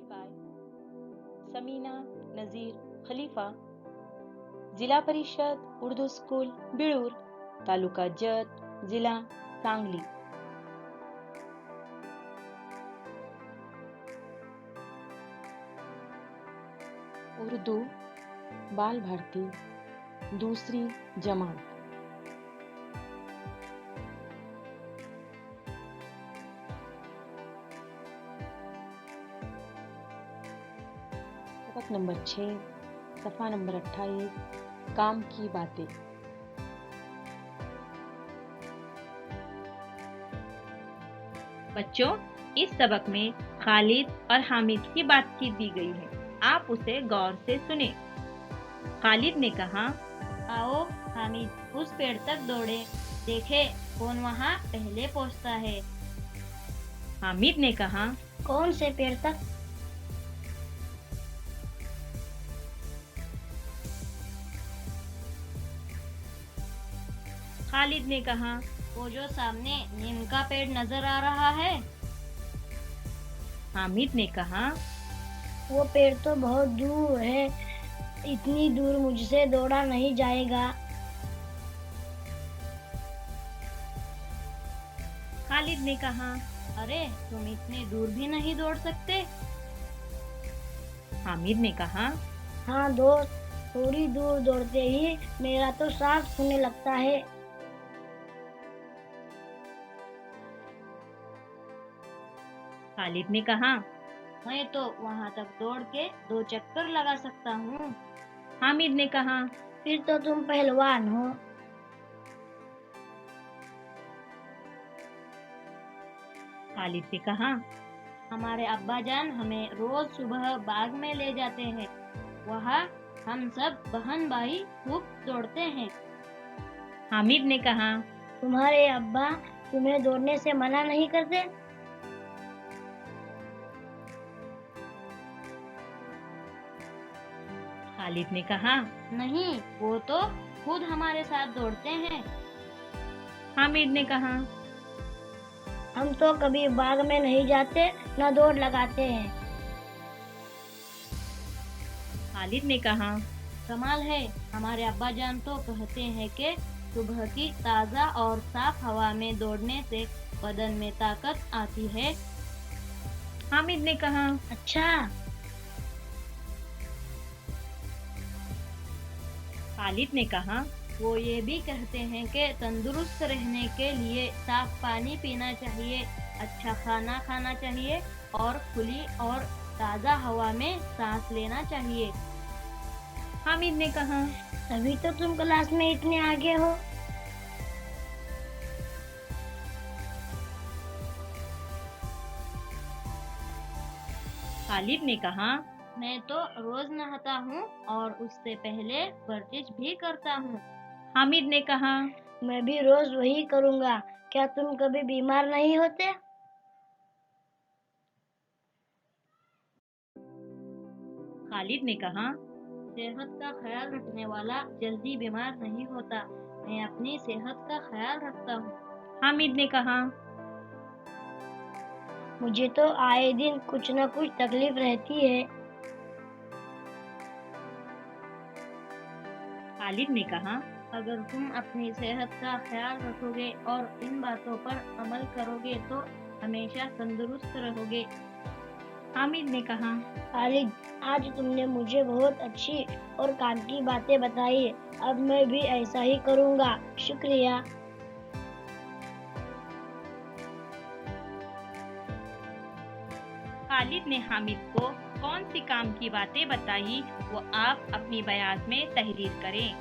by Samina नजीर खलीफा, जिला परिषद Urdu school बिळूर, taluka जत, जिला सांगली। उर्दू बाल भारती दूसरी जमात। सबक नंबर 6, सफ़ा नंबर 28, काम की बातें। बच्चों, इस सबक में खालिद और हामिद की बातचीत दी गई है। आप उसे गौर से सुने। खालिद ने कहा, आओ हामिद उस पेड़ तक दौड़े, देखे कौन वहाँ पहले पहुँचता है। हामिद ने कहा, कौन से पेड़ तक? खालिद ने कहा, वो जो सामने नीम का पेड़ नजर आ रहा है। हामिद ने कहा, वो पेड़ तो बहुत दूर है, इतनी दूर मुझसे दौड़ा नहीं जाएगा। खालिद ने कहा, अरे तुम इतनी दूर भी नहीं दौड़ सकते। हामिद ने कहा, हाँ दोस्त, थोड़ी दूर दौड़ते ही मेरा तो सांस फूलने लगता है। खालिद ने कहा, मैं तो वहाँ तक दौड़ के 2 चक्कर लगा सकता हूँ। हामिद ने कहा, फिर तो तुम पहलवान हो। खालिद ने कहा, हमारे अब्बा जान हमें रोज सुबह बाग में ले जाते हैं, वहाँ हम सब बहन भाई खूब दौड़ते हैं। हामिद ने कहा, तुम्हारे अब्बा तुम्हें दौड़ने से मना नहीं करते? खालिद ने कहा, नहीं, वो तो खुद हमारे साथ दौड़ते हैं। हामिद ने कहा, हम तो कभी बाग में नहीं जाते, न दौड़ लगाते हैं। खालिद ने कहा, कमाल है, हमारे अब्बा जान तो कहते हैं कि सुबह की ताज़ा और साफ हवा में दौड़ने से बदन में ताकत आती है। हामिद ने कहा, अच्छा। खालिद ने कहा, वो ये भी कहते हैं कि तंदुरुस्त रहने के लिए साफ पानी पीना चाहिए, अच्छा खाना खाना चाहिए और खुली और ताज़ा हवा में सांस लेना चाहिए। हामिद ने कहा, तभी तो तुम क्लास में इतने आगे हो। खालिद ने कहा, मैं तो रोज नहाता हूँ और उससे पहले वर्जिश भी करता हूँ। हामिद ने कहा, मैं भी रोज वही करूँगा। क्या तुम कभी बीमार नहीं होते? खालिद ने कहा, सेहत का ख्याल रखने वाला जल्दी बीमार नहीं होता। मैं अपनी सेहत का ख्याल रखता हूँ। हामिद ने कहा, मुझे तो आए दिन कुछ न कुछ तकलीफ रहती है। खालिद ने कहा, अगर तुम अपनी सेहत का ख्याल रखोगे और इन बातों पर अमल करोगे तो हमेशा तंदुरुस्त रहोगे। हामिद ने कहा, खालिद, आज तुमने मुझे बहुत अच्छी और काम की बातें बताई। अब मैं भी ऐसा ही करूँगा। शुक्रिया। खालिद ने हामिद को कौन सी काम की बातें बताई वो आप अपनी बयान में तहरीर करें।